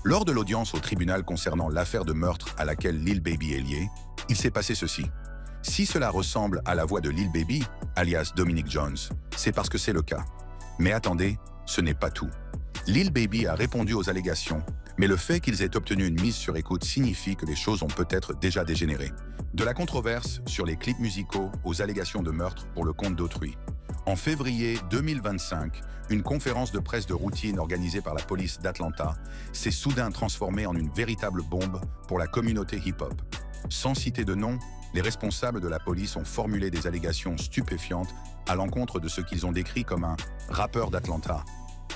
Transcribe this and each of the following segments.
Lors de l'audience au tribunal concernant l'affaire de meurtre à laquelle Lil Baby est lié, il s'est passé ceci. Si cela ressemble à la voix de Lil Baby, alias Dominic Jones, c'est parce que c'est le cas. Mais attendez, ce n'est pas tout. Lil Baby a répondu aux allégations, mais le fait qu'ils aient obtenu une mise sur écoute signifie que les choses ont peut-être déjà dégénéré. De la controverse sur les clips musicaux aux allégations de meurtre pour le compte d'autrui. En février 2025, une conférence de presse de routine organisée par la police d'Atlanta s'est soudain transformée en une véritable bombe pour la communauté hip-hop. Sans citer de nom, les responsables de la police ont formulé des allégations stupéfiantes à l'encontre de ce qu'ils ont décrit comme un « rappeur d'Atlanta »,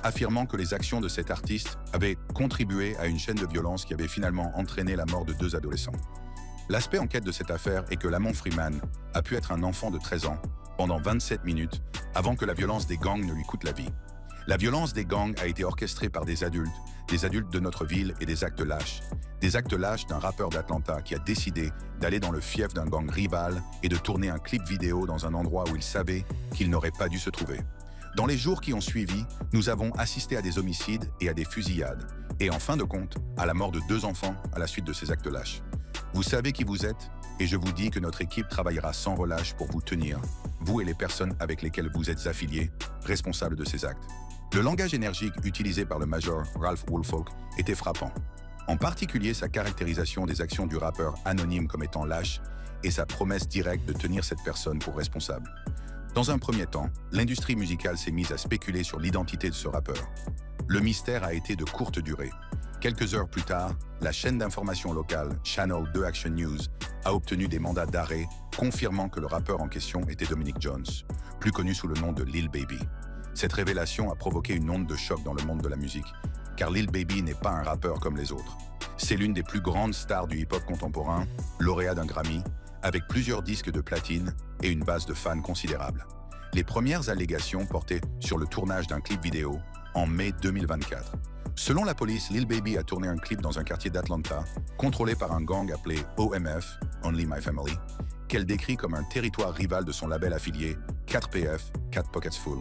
affirmant que les actions de cet artiste avaient contribué à une chaîne de violence qui avait finalement entraîné la mort de 2 adolescents. L'aspect enquête de cette affaire est que Lamont Freeman a pu être un enfant de 13 ans pendant 27 minutes avant que la violence des gangs ne lui coûte la vie. La violence des gangs a été orchestrée par des adultes de notre ville et des actes lâches. Des actes lâches d'un rappeur d'Atlanta qui a décidé d'aller dans le fief d'un gang rival et de tourner un clip vidéo dans un endroit où il savait qu'il n'aurait pas dû se trouver. Dans les jours qui ont suivi, nous avons assisté à des homicides et à des fusillades, et en fin de compte, à la mort de 2 enfants à la suite de ces actes lâches. Vous savez qui vous êtes, et je vous dis que notre équipe travaillera sans relâche pour vous tenir, vous et les personnes avec lesquelles vous êtes affiliés, responsables de ces actes. Le langage énergique utilisé par le major Ralph Woolfolk était frappant. En particulier sa caractérisation des actions du rappeur anonyme comme étant lâches et sa promesse directe de tenir cette personne pour responsable. Dans un premier temps, l'industrie musicale s'est mise à spéculer sur l'identité de ce rappeur. Le mystère a été de courte durée. Quelques heures plus tard, la chaîne d'information locale Channel 2 Action News a obtenu des mandats d'arrêt confirmant que le rappeur en question était Dominic Jones, plus connu sous le nom de Lil Baby. Cette révélation a provoqué une onde de choc dans le monde de la musique, car Lil Baby n'est pas un rappeur comme les autres. C'est l'une des plus grandes stars du hip-hop contemporain, lauréat d'un Grammy, avec plusieurs disques de platine et une base de fans considérable. Les premières allégations portaient sur le tournage d'un clip vidéo en mai 2024. Selon la police, Lil Baby a tourné un clip dans un quartier d'Atlanta, contrôlé par un gang appelé OMF, Only My Family, qu'elle décrit comme un territoire rival de son label affilié 4PF, 4 Pockets Full.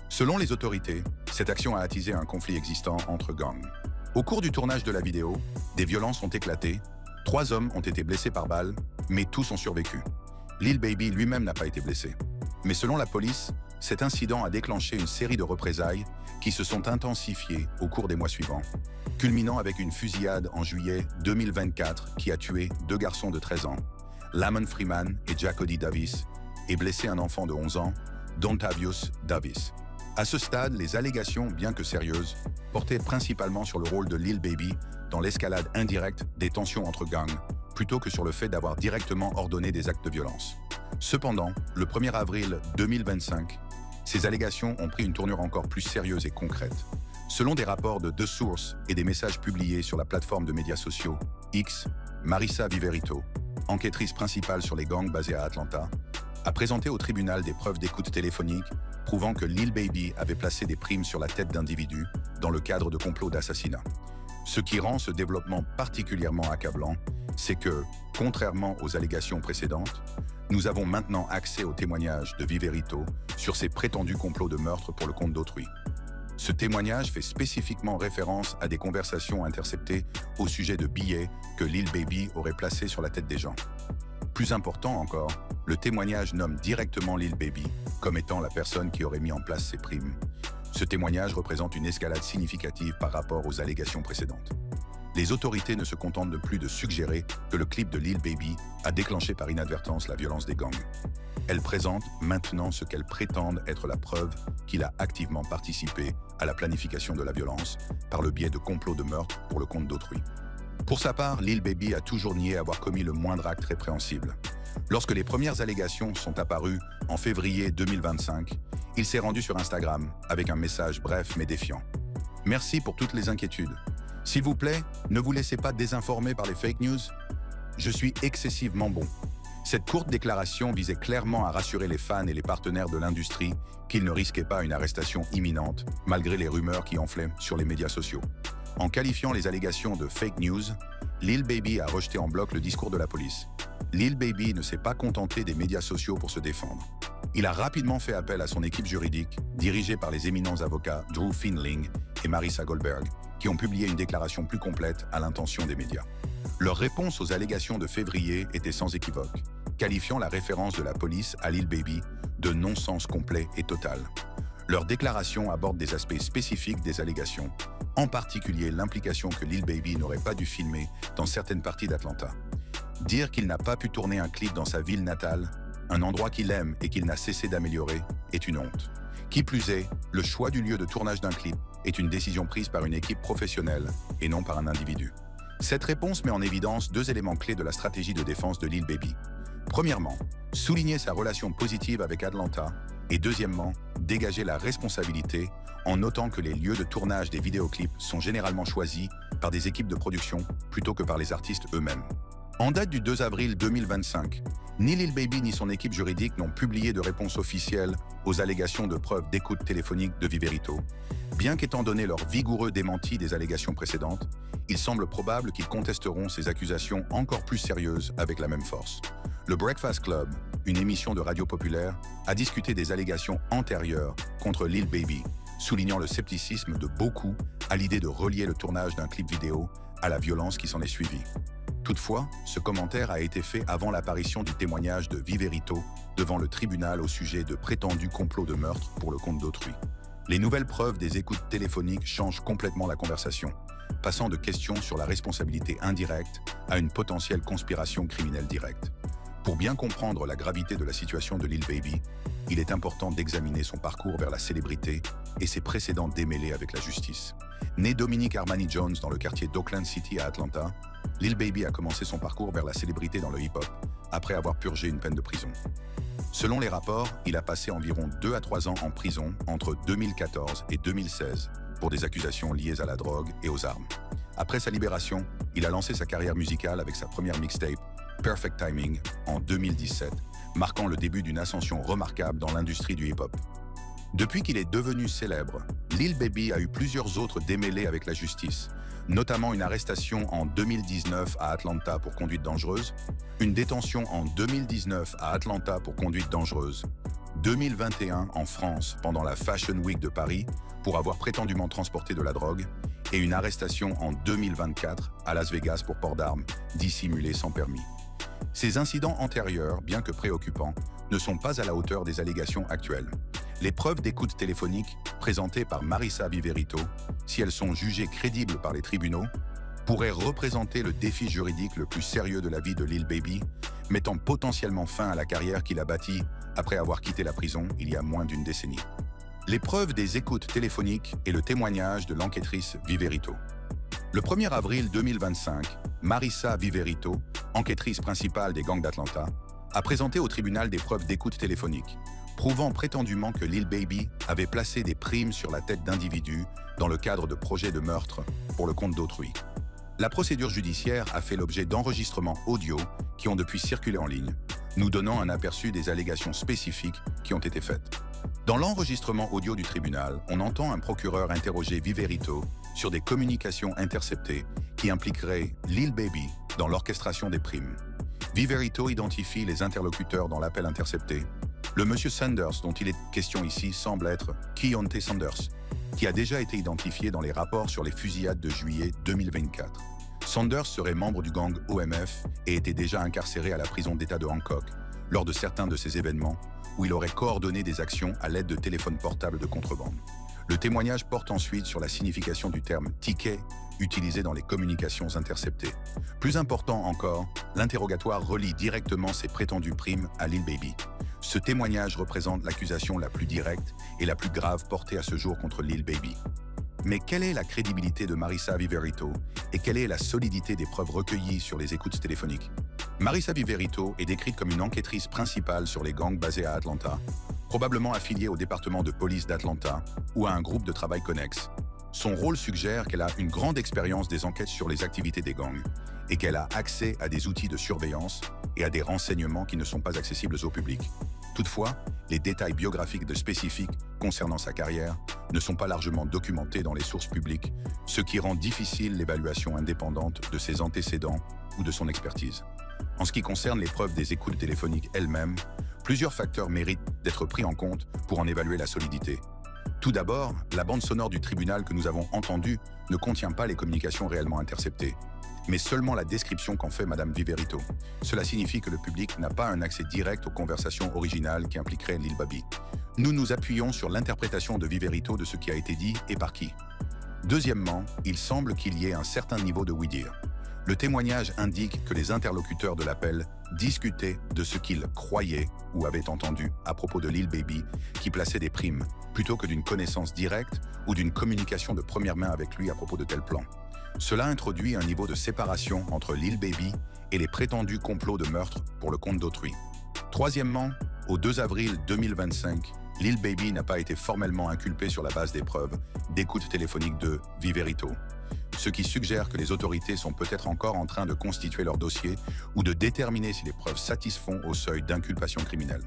Selon les autorités, cette action a attisé un conflit existant entre gangs. Au cours du tournage de la vidéo, des violences ont éclaté, 3 hommes ont été blessés par balle, mais tous ont survécu. Lil Baby lui-même n'a pas été blessé. Mais selon la police, cet incident a déclenché une série de représailles qui se sont intensifiées au cours des mois suivants, culminant avec une fusillade en juillet 2024 qui a tué 2 garçons de 13 ans, Lamont Freeman et Jacody Davis, et blessé un enfant de 11 ans, Dontavius Davis. À ce stade, les allégations, bien que sérieuses, portaient principalement sur le rôle de Lil Baby dans l'escalade indirecte des tensions entre gangs, plutôt que sur le fait d'avoir directement ordonné des actes de violence. Cependant, le 1er avril 2025, ces allégations ont pris une tournure encore plus sérieuse et concrète. Selon des rapports de The Source et des messages publiés sur la plateforme de médias sociaux X, Marissa Viverito, enquêtrice principale sur les gangs basés à Atlanta, a présenté au tribunal des preuves d'écoute téléphonique prouvant que Lil Baby avait placé des primes sur la tête d'individus dans le cadre de complots d'assassinat. Ce qui rend ce développement particulièrement accablant, c'est que, contrairement aux allégations précédentes, nous avons maintenant accès aux témoignages de Viverito sur ces prétendus complots de meurtre pour le compte d'autrui. Ce témoignage fait spécifiquement référence à des conversations interceptées au sujet de billets que Lil Baby aurait placés sur la tête des gens. Plus important encore, le témoignage nomme directement Lil Baby comme étant la personne qui aurait mis en place ces primes. Ce témoignage représente une escalade significative par rapport aux allégations précédentes. Les autorités ne se contentent de plus de suggérer que le clip de Lil Baby a déclenché par inadvertance la violence des gangs. Elles présentent maintenant ce qu'elles prétendent être la preuve qu'il a activement participé à la planification de la violence par le biais de complots de meurtre pour le compte d'autrui. Pour sa part, Lil Baby a toujours nié avoir commis le moindre acte répréhensible. Lorsque les premières allégations sont apparues en février 2025, il s'est rendu sur Instagram avec un message bref mais défiant. « Merci pour toutes les inquiétudes. S'il vous plaît, ne vous laissez pas désinformer par les fake news. Je suis excessivement bon. » Cette courte déclaration visait clairement à rassurer les fans et les partenaires de l'industrie qu'ils ne risquaient pas une arrestation imminente, malgré les rumeurs qui enflaient sur les médias sociaux. En qualifiant les allégations de fake news, Lil Baby a rejeté en bloc le discours de la police. Lil Baby ne s'est pas contenté des médias sociaux pour se défendre. Il a rapidement fait appel à son équipe juridique, dirigée par les éminents avocats Drew Findling et Marissa Goldberg, qui ont publié une déclaration plus complète à l'intention des médias. Leur réponse aux allégations de février était sans équivoque, qualifiant la référence de la police à Lil Baby de non-sens complet et total. Leur déclaration aborde des aspects spécifiques des allégations, en particulier l'implication que Lil Baby n'aurait pas dû filmer dans certaines parties d'Atlanta. Dire qu'il n'a pas pu tourner un clip dans sa ville natale, un endroit qu'il aime et qu'il n'a cessé d'améliorer, est une honte. Qui plus est, le choix du lieu de tournage d'un clip est une décision prise par une équipe professionnelle et non par un individu. Cette réponse met en évidence deux éléments clés de la stratégie de défense de Lil Baby. Premièrement, souligner sa relation positive avec Atlanta et deuxièmement, dégager la responsabilité en notant que les lieux de tournage des vidéoclips sont généralement choisis par des équipes de production plutôt que par les artistes eux-mêmes. En date du 2 avril 2025, ni Lil Baby ni son équipe juridique n'ont publié de réponse officielle aux allégations de preuves d'écoute téléphonique de Viverito. Bien qu'étant donné leur vigoureux démenti des allégations précédentes, il semble probable qu'ils contesteront ces accusations encore plus sérieuses avec la même force. Le Breakfast Club, une émission de radio populaire, a discuté des allégations antérieures contre Lil Baby, soulignant le scepticisme de beaucoup à l'idée de relier le tournage d'un clip vidéo à la violence qui s'en est suivie. Toutefois, ce commentaire a été fait avant l'apparition du témoignage de Viverito devant le tribunal au sujet de prétendus complots de meurtre pour le compte d'autrui. Les nouvelles preuves des écoutes téléphoniques changent complètement la conversation, passant de questions sur la responsabilité indirecte à une potentielle conspiration criminelle directe. Pour bien comprendre la gravité de la situation de Lil Baby, il est important d'examiner son parcours vers la célébrité et ses précédents démêlés avec la justice. Né Dominic Armani Jones dans le quartier d'Oakland City à Atlanta, Lil Baby a commencé son parcours vers la célébrité dans le hip-hop, après avoir purgé une peine de prison. Selon les rapports, il a passé environ 2 à 3 ans en prison entre 2014 et 2016 pour des accusations liées à la drogue et aux armes. Après sa libération, il a lancé sa carrière musicale avec sa première mixtape, Perfect Timing, en 2017, marquant le début d'une ascension remarquable dans l'industrie du hip-hop. Depuis qu'il est devenu célèbre, Lil Baby a eu plusieurs autres démêlés avec la justice, notamment une arrestation en 2019 à Atlanta pour conduite dangereuse, une détention en 2019 à Atlanta pour conduite dangereuse, 2021 en France pendant la Fashion Week de Paris pour avoir prétendument transporté de la drogue, et une arrestation en 2024 à Las Vegas pour port d'armes, dissimulé sans permis. Ces incidents antérieurs, bien que préoccupants, ne sont pas à la hauteur des allégations actuelles. Les preuves d'écoute téléphonique présentées par Marissa Viverito, si elles sont jugées crédibles par les tribunaux, pourraient représenter le défi juridique le plus sérieux de la vie de Lil Baby, mettant potentiellement fin à la carrière qu'il a bâtie après avoir quitté la prison il y a moins d'une décennie. Les preuves des écoutes téléphoniques et le témoignage de l'enquêtrice Viverito. Le 1er avril 2025, Marissa Viverito, enquêtrice principale des gangs d'Atlanta, a présenté au tribunal des preuves d'écoute téléphonique, prouvant prétendument que Lil Baby avait placé des primes sur la tête d'individus dans le cadre de projets de meurtre pour le compte d'autrui. La procédure judiciaire a fait l'objet d'enregistrements audio qui ont depuis circulé en ligne, nous donnant un aperçu des allégations spécifiques qui ont été faites. Dans l'enregistrement audio du tribunal, on entend un procureur interroger Viverito sur des communications interceptées qui impliqueraient Lil Baby dans l'orchestration des primes. Viverito identifie les interlocuteurs dans l'appel intercepté. Le monsieur Sanders dont il est question ici semble être Keontae Sanders, qui a déjà été identifié dans les rapports sur les fusillades de juillet 2024. Sanders serait membre du gang OMF et était déjà incarcéré à la prison d'État de Hancock lors de certains de ces événements où il aurait coordonné des actions à l'aide de téléphones portables de contrebande. Le témoignage porte ensuite sur la signification du terme « ticket » utilisé dans les communications interceptées. Plus important encore, l'interrogatoire relie directement ces prétendues primes à Lil Baby. Ce témoignage représente l'accusation la plus directe et la plus grave portée à ce jour contre Lil Baby. Mais quelle est la crédibilité de Marissa Viverito et quelle est la solidité des preuves recueillies sur les écoutes téléphoniques? Marissa Viverito est décrite comme une enquêtrice principale sur les gangs basés à Atlanta, probablement affiliée au département de police d'Atlanta ou à un groupe de travail connexe. Son rôle suggère qu'elle a une grande expérience des enquêtes sur les activités des gangs et qu'elle a accès à des outils de surveillance et à des renseignements qui ne sont pas accessibles au public. Toutefois, les détails biographiques spécifiques concernant sa carrière ne sont pas largement documentés dans les sources publiques, ce qui rend difficile l'évaluation indépendante de ses antécédents ou de son expertise. En ce qui concerne les preuves des écoutes téléphoniques elles-mêmes, plusieurs facteurs méritent d'être pris en compte pour en évaluer la solidité. Tout d'abord, la bande sonore du tribunal que nous avons entendue ne contient pas les communications réellement interceptées, mais seulement la description qu'en fait Madame Viverito. Cela signifie que le public n'a pas un accès direct aux conversations originales qui impliqueraient Lil Baby. Nous nous appuyons sur l'interprétation de Viverito de ce qui a été dit et par qui. Deuxièmement, il semble qu'il y ait un certain niveau de oui-dire. Le témoignage indique que les interlocuteurs de l'appel discutaient de ce qu'ils croyaient ou avaient entendu à propos de Lil Baby qui plaçait des primes, plutôt que d'une connaissance directe ou d'une communication de première main avec lui à propos de tels plans. Cela introduit un niveau de séparation entre Lil Baby et les prétendus complots de meurtre pour le compte d'autrui. Troisièmement, au 2 avril 2025, Lil Baby n'a pas été formellement inculpé sur la base des preuves d'écoute téléphonique de Viverito, ce qui suggère que les autorités sont peut-être encore en train de constituer leur dossier ou de déterminer si les preuves satisfont au seuil d'inculpation criminelle.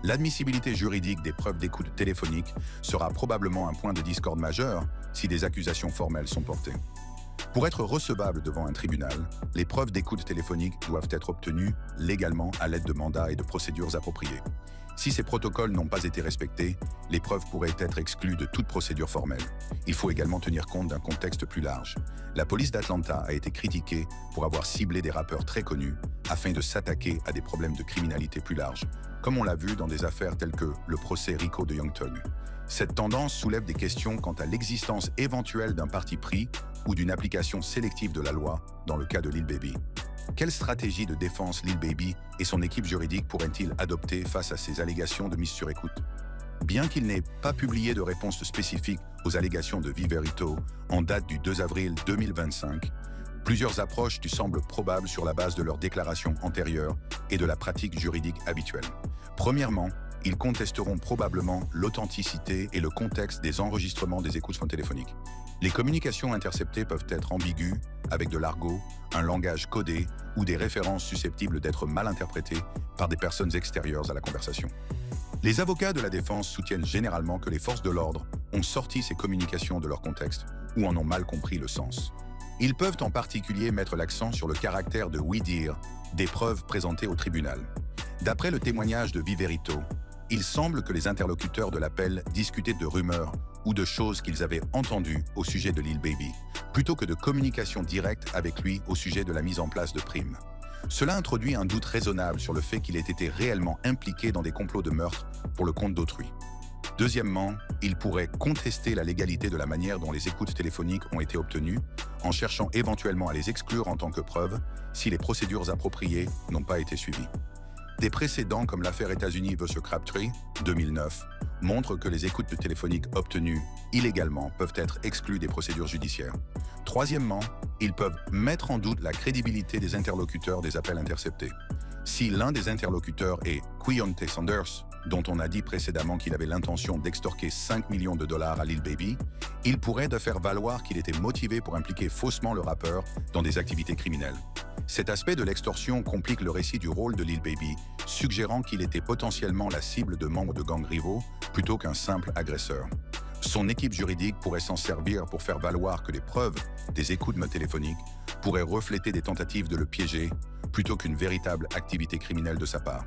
L'admissibilité juridique des preuves d'écoute téléphonique sera probablement un point de discorde majeur si des accusations formelles sont portées. Pour être recevables devant un tribunal, les preuves d'écoute téléphonique doivent être obtenues légalement à l'aide de mandats et de procédures appropriées. Si ces protocoles n'ont pas été respectés, les preuves pourraient être exclues de toute procédure formelle. Il faut également tenir compte d'un contexte plus large. La police d'Atlanta a été critiquée pour avoir ciblé des rappeurs très connus afin de s'attaquer à des problèmes de criminalité plus larges, comme on l'a vu dans des affaires telles que le procès Rico de Young Thug. Cette tendance soulève des questions quant à l'existence éventuelle d'un parti pris ou d'une application sélective de la loi dans le cas de Lil Baby. Quelle stratégie de défense Lil Baby et son équipe juridique pourraient-ils adopter face à ces allégations de mise sur écoute? Bien qu'il n'ait pas publié de réponse spécifique aux allégations de Viverito en date du 2 avril 2025, plusieurs approches lui semblent probables sur la base de leurs déclarations antérieures et de la pratique juridique habituelle. Premièrement, ils contesteront probablement l'authenticité et le contexte des enregistrements des écoutes téléphoniques. Les communications interceptées peuvent être ambiguës, avec de l'argot, un langage codé ou des références susceptibles d'être mal interprétées par des personnes extérieures à la conversation. Les avocats de la défense soutiennent généralement que les forces de l'ordre ont sorti ces communications de leur contexte ou en ont mal compris le sens. Ils peuvent en particulier mettre l'accent sur le caractère de oui-dire des preuves présentées au tribunal. D'après le témoignage de Viverito, il semble que les interlocuteurs de l'appel discutaient de rumeurs ou de choses qu'ils avaient entendues au sujet de Lil Baby, plutôt que de communication directe avec lui au sujet de la mise en place de primes. Cela introduit un doute raisonnable sur le fait qu'il ait été réellement impliqué dans des complots de meurtre pour le compte d'autrui. Deuxièmement, il pourrait contester la légalité de la manière dont les écoutes téléphoniques ont été obtenues, en cherchant éventuellement à les exclure en tant que preuve si les procédures appropriées n'ont pas été suivies. Des précédents comme l'affaire États-Unis vs Crabtree, 2009, montrent que les écoutes téléphoniques obtenues illégalement peuvent être exclues des procédures judiciaires. Troisièmement, ils peuvent mettre en doute la crédibilité des interlocuteurs des appels interceptés. Si l'un des interlocuteurs est Keontae Saunders, dont on a dit précédemment qu'il avait l'intention d'extorquer 5 millions de dollars à Lil Baby, il pourrait de faire valoir qu'il était motivé pour impliquer faussement le rappeur dans des activités criminelles. Cet aspect de l'extorsion complique le récit du rôle de Lil Baby, suggérant qu'il était potentiellement la cible de membres de gangs rivaux plutôt qu'un simple agresseur. Son équipe juridique pourrait s'en servir pour faire valoir que les preuves des écoutes téléphoniques pourraient refléter des tentatives de le piéger plutôt qu'une véritable activité criminelle de sa part.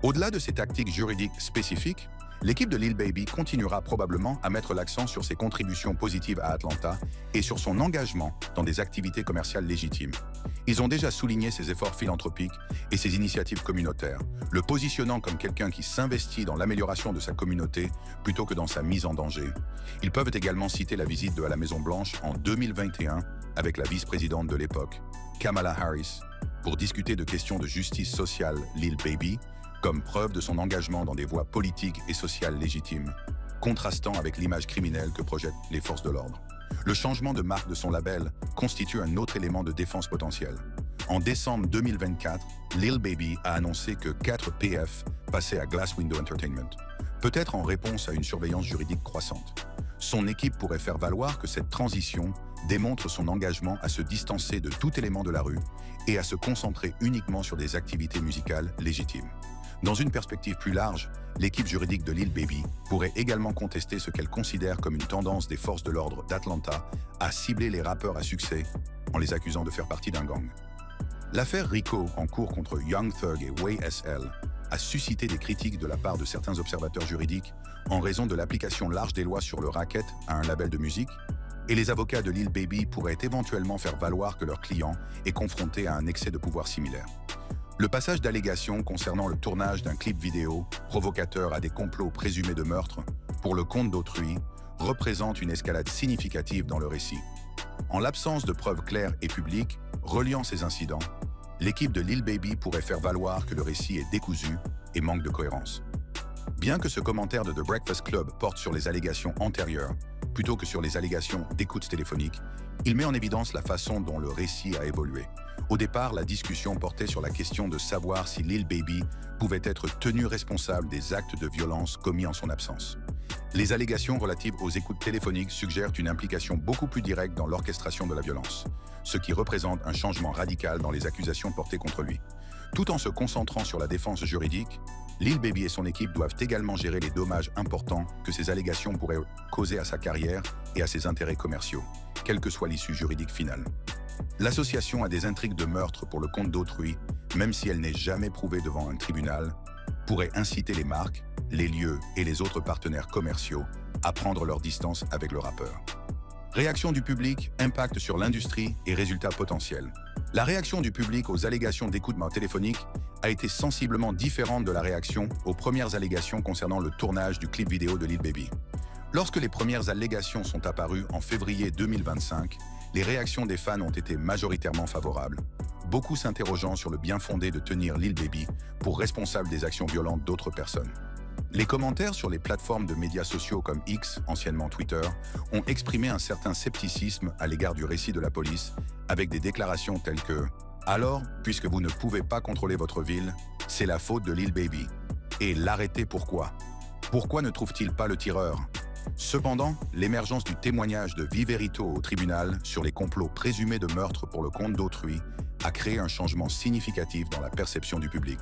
Au-delà de ces tactiques juridiques spécifiques, l'équipe de Lil Baby continuera probablement à mettre l'accent sur ses contributions positives à Atlanta et sur son engagement dans des activités commerciales légitimes. Ils ont déjà souligné ses efforts philanthropiques et ses initiatives communautaires, le positionnant comme quelqu'un qui s'investit dans l'amélioration de sa communauté plutôt que dans sa mise en danger. Ils peuvent également citer la visite à la Maison-Blanche en 2021 avec la vice-présidente de l'époque, Kamala Harris, pour discuter de questions de justice sociale Lil Baby, comme preuve de son engagement dans des voies politiques et sociales légitimes, contrastant avec l'image criminelle que projettent les forces de l'ordre. Le changement de marque de son label constitue un autre élément de défense potentiel. En décembre 2024, Lil Baby a annoncé que 4 PF passaient à Glass Window Entertainment, peut-être en réponse à une surveillance juridique croissante. Son équipe pourrait faire valoir que cette transition démontre son engagement à se distancer de tout élément de la rue et à se concentrer uniquement sur des activités musicales légitimes. Dans une perspective plus large, l'équipe juridique de Lil Baby pourrait également contester ce qu'elle considère comme une tendance des forces de l'ordre d'Atlanta à cibler les rappeurs à succès en les accusant de faire partie d'un gang. L'affaire Rico en cours contre Young Thug et Way SL a suscité des critiques de la part de certains observateurs juridiques en raison de l'application large des lois sur le racket à un label de musique, et les avocats de Lil Baby pourraient éventuellement faire valoir que leur client est confronté à un excès de pouvoir similaire. Le passage d'allégations concernant le tournage d'un clip vidéo provocateur à des complots présumés de meurtre pour le compte d'autrui représente une escalade significative dans le récit. En l'absence de preuves claires et publiques reliant ces incidents, l'équipe de Lil Baby pourrait faire valoir que le récit est décousu et manque de cohérence. Bien que ce commentaire de The Breakfast Club porte sur les allégations antérieures, plutôt que sur les allégations d'écoute téléphonique, il met en évidence la façon dont le récit a évolué. Au départ, la discussion portait sur la question de savoir si Lil Baby pouvait être tenu responsable des actes de violence commis en son absence. Les allégations relatives aux écoutes téléphoniques suggèrent une implication beaucoup plus directe dans l'orchestration de la violence, ce qui représente un changement radical dans les accusations portées contre lui. Tout en se concentrant sur la défense juridique, Lil Baby et son équipe doivent également gérer les dommages importants que ces allégations pourraient causer à sa carrière et à ses intérêts commerciaux, quelle que soit l'issue juridique finale. L'association à des intrigues de meurtre pour le compte d'autrui, même si elle n'est jamais prouvée devant un tribunal, pourrait inciter les marques, les lieux et les autres partenaires commerciaux à prendre leur distance avec le rappeur. Réaction du public, impact sur l'industrie et résultats potentiels. La réaction du public aux allégations d'écoutement téléphonique a été sensiblement différente de la réaction aux premières allégations concernant le tournage du clip vidéo de Lil Baby. Lorsque les premières allégations sont apparues en février 2025, les réactions des fans ont été majoritairement favorables, beaucoup s'interrogeant sur le bien fondé de tenir Lil Baby pour responsable des actions violentes d'autres personnes. Les commentaires sur les plateformes de médias sociaux comme X, anciennement Twitter, ont exprimé un certain scepticisme à l'égard du récit de la police, avec des déclarations telles que « Alors, puisque vous ne pouvez pas contrôler votre ville, c'est la faute de Lil Baby. Et l'arrêter pourquoi? Pourquoi ne trouve-t-il pas le tireur ?» Cependant, l'émergence du témoignage de Viverito au tribunal sur les complots présumés de meurtre pour le compte d'autrui a créé un changement significatif dans la perception du public.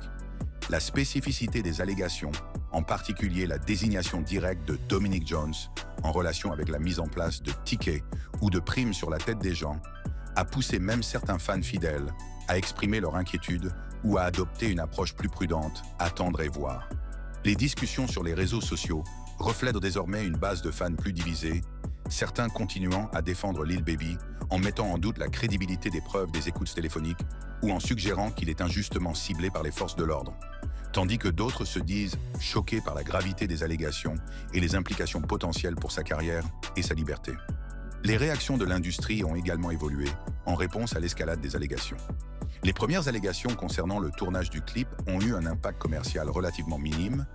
La spécificité des allégations, en particulier la désignation directe de Dominic Jones en relation avec la mise en place de tickets ou de primes sur la tête des gens, a poussé même certains fans fidèles à exprimer leur inquiétude ou à adopter une approche plus prudente, attendre et voir. Les discussions sur les réseaux sociaux reflètent désormais une base de fans plus divisée, certains continuant à défendre Lil Baby en mettant en doute la crédibilité des preuves des écoutes téléphoniques ou en suggérant qu'il est injustement ciblé par les forces de l'ordre, tandis que d'autres se disent choqués par la gravité des allégations et les implications potentielles pour sa carrière et sa liberté. Les réactions de l'industrie ont également évolué en réponse à l'escalade des allégations. Les premières allégations concernant le tournage du clip ont eu un impact commercial relativement minime,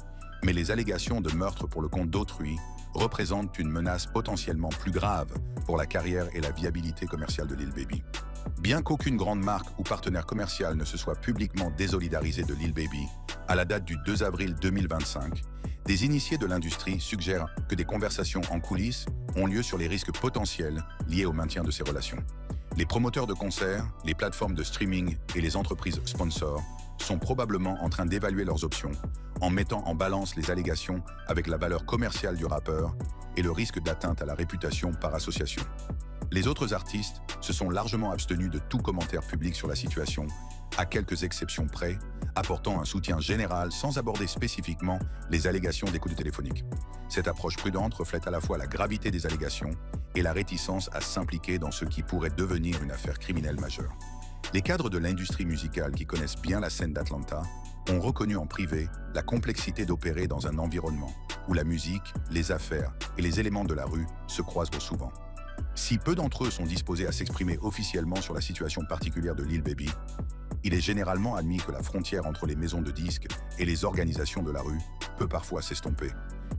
mais les allégations de meurtre pour le compte d'autrui représentent une menace potentiellement plus grave pour la carrière et la viabilité commerciale de Lil Baby. Bien qu'aucune grande marque ou partenaire commercial ne se soit publiquement désolidarisé de Lil Baby, à la date du 2 avril 2025, des initiés de l'industrie suggèrent que des conversations en coulisses ont lieu sur les risques potentiels liés au maintien de ces relations. Les promoteurs de concerts, les plateformes de streaming et les entreprises sponsors sont probablement en train d'évaluer leurs options en mettant en balance les allégations avec la valeur commerciale du rappeur et le risque d'atteinte à la réputation par association. Les autres artistes se sont largement abstenus de tout commentaire public sur la situation, à quelques exceptions près, apportant un soutien général sans aborder spécifiquement les allégations d'écoute téléphonique. Cette approche prudente reflète à la fois la gravité des allégations et la réticence à s'impliquer dans ce qui pourrait devenir une affaire criminelle majeure. Les cadres de l'industrie musicale qui connaissent bien la scène d'Atlanta ont reconnu en privé la complexité d'opérer dans un environnement où la musique, les affaires et les éléments de la rue se croisent trop souvent. Si peu d'entre eux sont disposés à s'exprimer officiellement sur la situation particulière de Lil Baby, il est généralement admis que la frontière entre les maisons de disques et les organisations de la rue peut parfois s'estomper,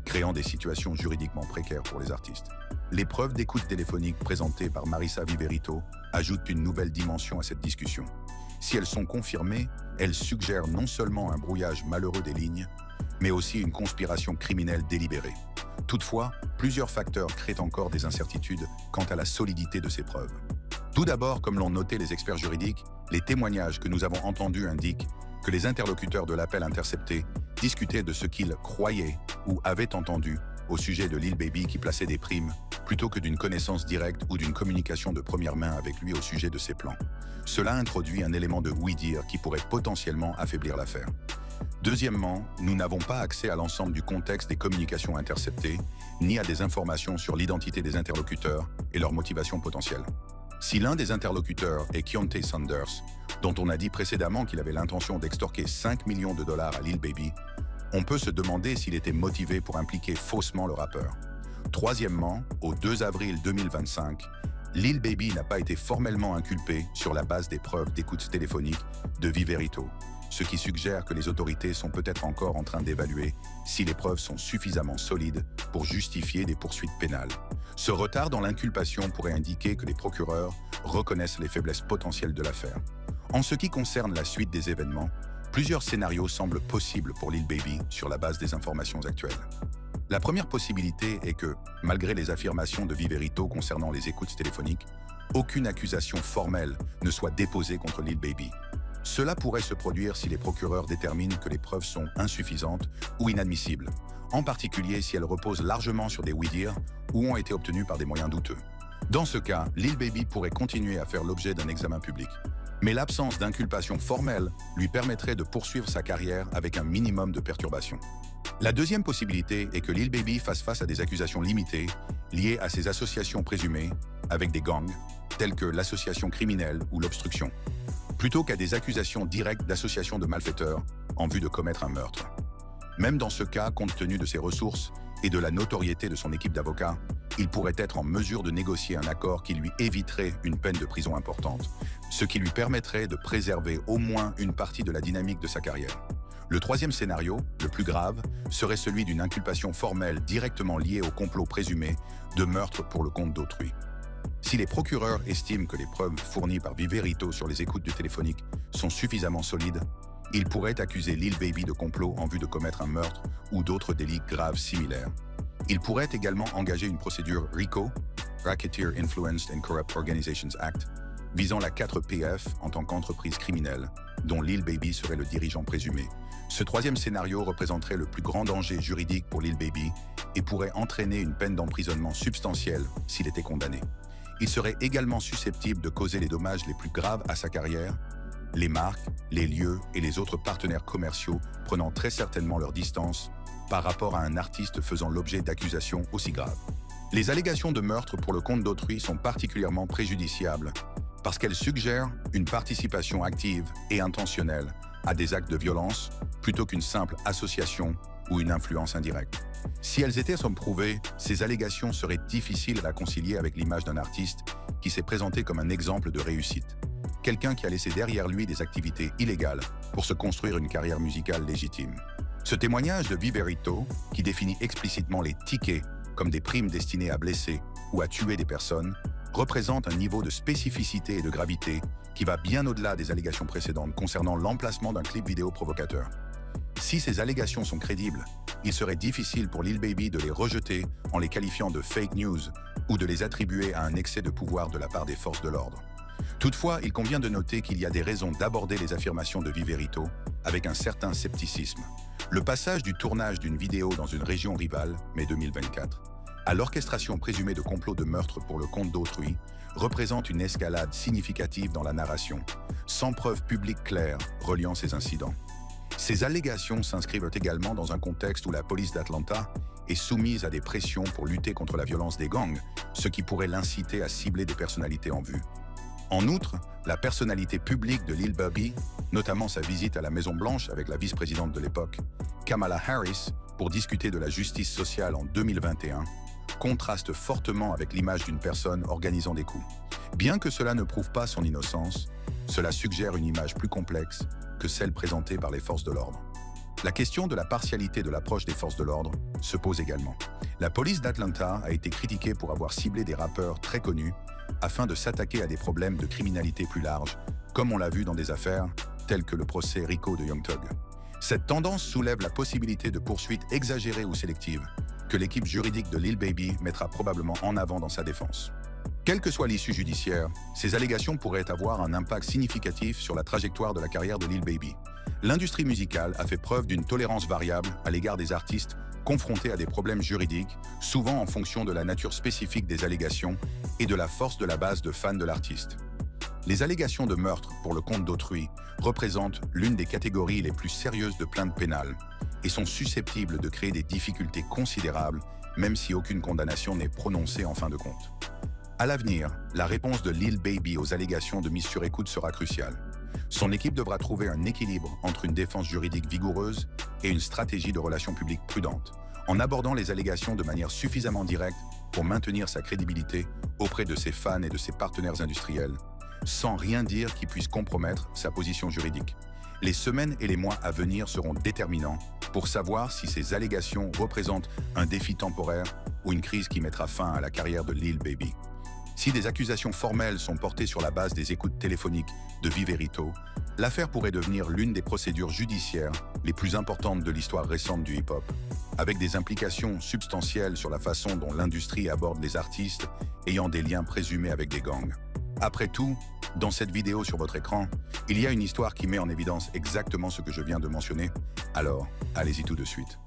créant des situations juridiquement précaires pour les artistes. Les preuves d'écoute téléphonique présentées par Marissa Viverito ajoutent une nouvelle dimension à cette discussion. Si elles sont confirmées, elles suggèrent non seulement un brouillage malheureux des lignes, mais aussi une conspiration criminelle délibérée. Toutefois, plusieurs facteurs créent encore des incertitudes quant à la solidité de ces preuves. Tout d'abord, comme l'ont noté les experts juridiques, les témoignages que nous avons entendus indiquent que les interlocuteurs de l'appel intercepté discutaient de ce qu'ils croyaient ou avaient entendu au sujet de Lil Baby qui plaçait des primes, plutôt que d'une connaissance directe ou d'une communication de première main avec lui au sujet de ses plans. Cela introduit un élément de oui-dire qui pourrait potentiellement affaiblir l'affaire. Deuxièmement, nous n'avons pas accès à l'ensemble du contexte des communications interceptées, ni à des informations sur l'identité des interlocuteurs et leurs motivations potentielles. Si l'un des interlocuteurs est Keontae Saunders, dont on a dit précédemment qu'il avait l'intention d'extorquer 5 millions de dollars à Lil Baby, on peut se demander s'il était motivé pour impliquer faussement le rappeur. Troisièmement, au 2 avril 2025, Lil Baby n'a pas été formellement inculpé sur la base des preuves d'écoute téléphonique de Viverito, ce qui suggère que les autorités sont peut-être encore en train d'évaluer si les preuves sont suffisamment solides pour justifier des poursuites pénales. Ce retard dans l'inculpation pourrait indiquer que les procureurs reconnaissent les faiblesses potentielles de l'affaire. En ce qui concerne la suite des événements, plusieurs scénarios semblent possibles pour Lil Baby sur la base des informations actuelles. La première possibilité est que, malgré les affirmations de Viverito concernant les écoutes téléphoniques, aucune accusation formelle ne soit déposée contre Lil Baby. Cela pourrait se produire si les procureurs déterminent que les preuves sont insuffisantes ou inadmissibles, en particulier si elles reposent largement sur des oui-dire ou ont été obtenues par des moyens douteux. Dans ce cas, Lil Baby pourrait continuer à faire l'objet d'un examen public. Mais l'absence d'inculpation formelle lui permettrait de poursuivre sa carrière avec un minimum de perturbation. La deuxième possibilité est que Lil Baby fasse face à des accusations limitées liées à ses associations présumées avec des gangs, telles que l'association criminelle ou l'obstruction, plutôt qu'à des accusations directes d'association de malfaiteurs en vue de commettre un meurtre. Même dans ce cas, compte tenu de ses ressources et de la notoriété de son équipe d'avocats, il pourrait être en mesure de négocier un accord qui lui éviterait une peine de prison importante, ce qui lui permettrait de préserver au moins une partie de la dynamique de sa carrière. Le troisième scénario, le plus grave, serait celui d'une inculpation formelle directement liée au complot présumé de meurtre pour le compte d'autrui. Si les procureurs estiment que les preuves fournies par Viverito sur les écoutes du téléphonique sont suffisamment solides, ils pourraient accuser Lil Baby de complot en vue de commettre un meurtre ou d'autres délits graves similaires. Ils pourraient également engager une procédure RICO, Racketeer Influenced and Corrupt Organizations Act, visant la 4PF en tant qu'entreprise criminelle, dont Lil Baby serait le dirigeant présumé. Ce troisième scénario représenterait le plus grand danger juridique pour Lil Baby et pourrait entraîner une peine d'emprisonnement substantielle s'il était condamné. Il serait également susceptible de causer les dommages les plus graves à sa carrière, les marques, les lieux et les autres partenaires commerciaux prenant très certainement leur distance par rapport à un artiste faisant l'objet d'accusations aussi graves. Les allégations de meurtre pour le compte d'autrui sont particulièrement préjudiciables parce qu'elles suggèrent une participation active et intentionnelle à des actes de violence plutôt qu'une simple association ou une influence indirecte. Si elles étaient prouvées, ces allégations seraient difficiles à concilier avec l'image d'un artiste qui s'est présenté comme un exemple de réussite, quelqu'un qui a laissé derrière lui des activités illégales pour se construire une carrière musicale légitime. Ce témoignage de Viverito, qui définit explicitement les tickets comme des primes destinées à blesser ou à tuer des personnes, représente un niveau de spécificité et de gravité qui va bien au-delà des allégations précédentes concernant l'emplacement d'un clip vidéo provocateur. Si ces allégations sont crédibles, il serait difficile pour Lil Baby de les rejeter en les qualifiant de fake news ou de les attribuer à un excès de pouvoir de la part des forces de l'ordre. Toutefois, il convient de noter qu'il y a des raisons d'aborder les affirmations de Viverito avec un certain scepticisme. Le passage du tournage d'une vidéo dans une région rivale, mai 2024, à l'orchestration présumée de complots de meurtre pour le compte d'autrui, représente une escalade significative dans la narration, sans preuve publique claire reliant ces incidents. Ces allégations s'inscrivent également dans un contexte où la police d'Atlanta est soumise à des pressions pour lutter contre la violence des gangs, ce qui pourrait l'inciter à cibler des personnalités en vue. En outre, la personnalité publique de Lil Baby, notamment sa visite à la Maison-Blanche avec la vice-présidente de l'époque, Kamala Harris, pour discuter de la justice sociale en 2021, contraste fortement avec l'image d'une personne organisant des coups. Bien que cela ne prouve pas son innocence, cela suggère une image plus complexe que celle présentée par les forces de l'ordre. La question de la partialité de l'approche des forces de l'ordre se pose également. La police d'Atlanta a été critiquée pour avoir ciblé des rappeurs très connus afin de s'attaquer à des problèmes de criminalité plus larges, comme on l'a vu dans des affaires telles que le procès RICO de Young Thug. Cette tendance soulève la possibilité de poursuites exagérées ou sélectives, que l'équipe juridique de Lil Baby mettra probablement en avant dans sa défense. Quelle que soit l'issue judiciaire, ces allégations pourraient avoir un impact significatif sur la trajectoire de la carrière de Lil Baby. L'industrie musicale a fait preuve d'une tolérance variable à l'égard des artistes confrontés à des problèmes juridiques, souvent en fonction de la nature spécifique des allégations et de la force de la base de fans de l'artiste. Les allégations de meurtre pour le compte d'autrui représentent l'une des catégories les plus sérieuses de plaintes pénales et sont susceptibles de créer des difficultés considérables, même si aucune condamnation n'est prononcée en fin de compte. À l'avenir, la réponse de Lil Baby aux allégations de mise sur écoute sera cruciale. Son équipe devra trouver un équilibre entre une défense juridique vigoureuse et une stratégie de relations publiques prudente, en abordant les allégations de manière suffisamment directe pour maintenir sa crédibilité auprès de ses fans et de ses partenaires industriels, sans rien dire qui puisse compromettre sa position juridique. Les semaines et les mois à venir seront déterminants pour savoir si ces allégations représentent un défi temporaire ou une crise qui mettra fin à la carrière de Lil Baby. Si des accusations formelles sont portées sur la base des écoutes téléphoniques de Viverito, l'affaire pourrait devenir l'une des procédures judiciaires les plus importantes de l'histoire récente du hip-hop, avec des implications substantielles sur la façon dont l'industrie aborde les artistes ayant des liens présumés avec des gangs. Après tout, dans cette vidéo sur votre écran, il y a une histoire qui met en évidence exactement ce que je viens de mentionner, alors allez-y tout de suite.